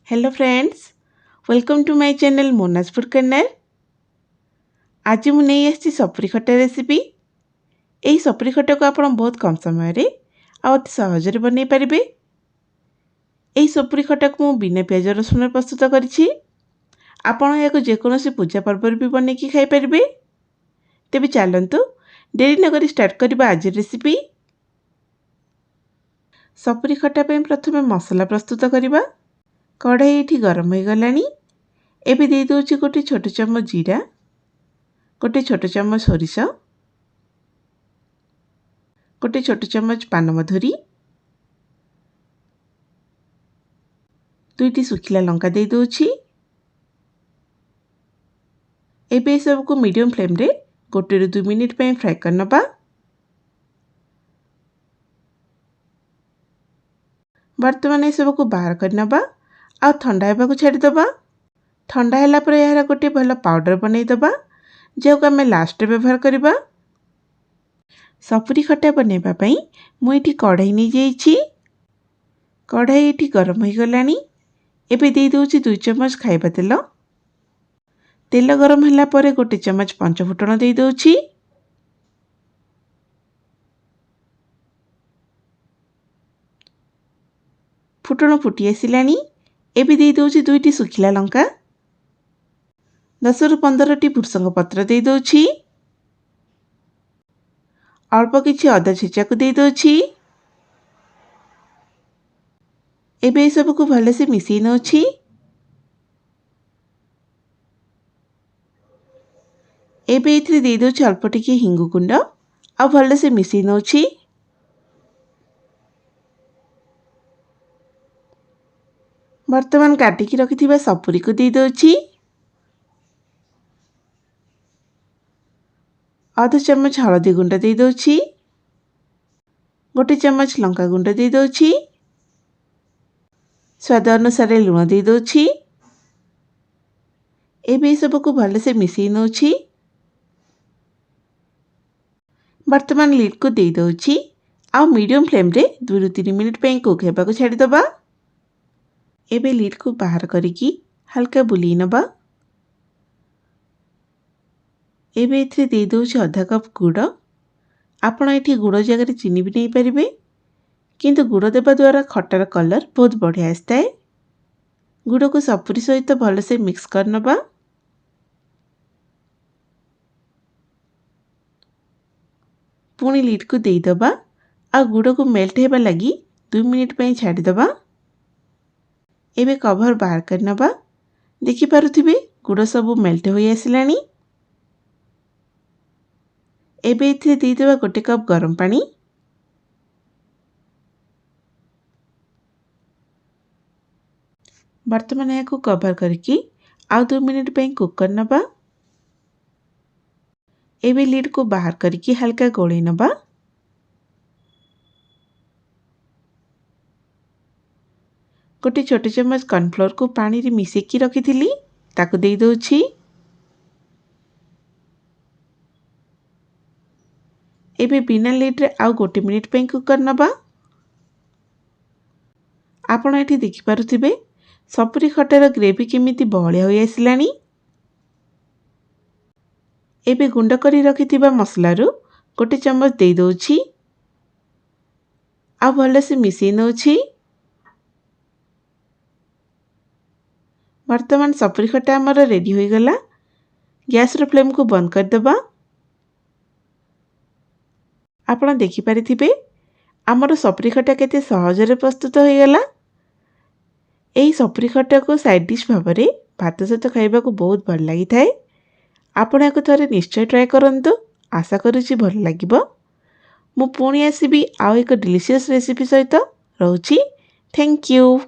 Hello friends, welcome to my channel Monaz food corner. आज मु नहीं आसी सपुरी खटा रेसिपी। यही सपुरी खटा को आप बहुत कम समय रे अति सहज बन पारे। यही सपुरी खटा को मु बिना प्याज रसुण प्रस्तुत करी। आपण या जेकोसी पूजा पर्व भी बन खाई पारे। तेबे चलतु डेरी नगरी स्टार्ट करबा आज रेसिपी। सपुरी खटा पे प्रथमे मसला प्रस्तुत करबा। कढ़ाई ये गरम हो गलानी। एबे दे दूची गोटे छोट चम्मच जीरा, गोटे छोट चम्मच सोरिष, गोटे छोट चम्मच पानमधुरी, दुईटी सुखिला लंका दे दूची। एबे सब को मीडियम फ्लेम रे गोटे रू 2 मिनिट पे फ्राई करनबा। वर्तमान ये सब को बाहर करनबा आ ठंडा हेबा को छाड़ी दबा। ठंडा हैला पर यार गोटे भल पाउडर बनै दबा जो आम लास्ट व्यवहार करबा। सपुरी खटा बनैबा पई मु एठी कढ़ाई नै जाईछि। कढ़ाई एठी गरम हो गलानी। एबे दे दोछि 2 चम्मच खाइबा तेल। तेल गरम हैला पर गोटे चम्मच पंचफुटण दे दोछि। फुटण फुटी आसिलानी। एबे दे दोछि 2टी सुखिला लंका, 10 ରୁ 15टी भृसंग पत्र दे दोछि। अल्प किछि अदा छेचा को दे दोछि। एबे सब को भले से मिसई नोछि। एबे इथरे दे दोछि अल्प टिके हिंगु गुंड आ भले से मिसई नोछि। वर्तमान काटिकी रखिथिबा सपुरी को दे दोछि। आधा चम्मच हळदी गुंड दे दोछि। गोटे चम्मच लंका गुंड दे दोछि। स्वाद अनुसार लुण दे दोछि। एबे सब को भले से मिसई नोछि। वर्तमान लीड को दे दोछि आ मीडियम फ्लेम रे 2 ରୁ 3 मिनिट पे कुक हेबा को छाड़ी दबा। एबे लीड को बाहर करिकी हल्का बुली नबा। एबे इथरे दे दोछि आधा कप गुड़। आपण एठी गुड़ जगह चीनी भी नहीं पारिबे, किंतु गुड़ देबा द्वारा खटार कलर बहुत बढ़िया आसता है। गुड़ को सपुरी सहित भल से मिक्स कर नबा। पुणी लीड को दे दबा आ गुड़ को मेल्ट हेबा लगी 2 मिनिट पे छाड़ी दबा। एबे कवर बाहर कर नबा। देखि पारुथिबे गुड़ सब मेल्ट हो आसिलानी। एबे इथरे दे देबा गोटे कप गरम पानी। वर्तमान या को कवर करके आ 2 मिनिट पे कुक कर नबा। एबे लीड को बाहर करके हल्का गोले नबा। गोटे छोटे चम्मच कॉर्नफ्लोर को पानी रे मिसेकी रखिथिली ताको दे दोछि। एबे बिना लीड रे आउ गोटे मिनिट पे कुक कर नबा। आपण एठी देखि पारुथिबे सपुरी खटार ग्रेवी केमिति बहलिया होई आसिलानी। एबे गुंड करी रखिथिबा मसला रु गोटे चम्मच दे दोछि आ भले से मिसई नोछि। वर्तमान सपुरी खटा हमर रेडी होई गला। गैस रो फ्लेम को बंद कर दबा। आपण देखि पारिथिबे हमर सपुरी खटा केते सहज रे प्रस्तुत होई गला। एही सपुरी खटा को साइड डिश भाबरे भात सहित खाइबा को बहुत भल लागि थाए। आपण याको थरे निश्चय ट्राई करंतु। आशा करूची भल लागिबो। मु पुणी आसीबी आउ एक डिलीशियस रेसिपी सहित। रहूची। Thank you.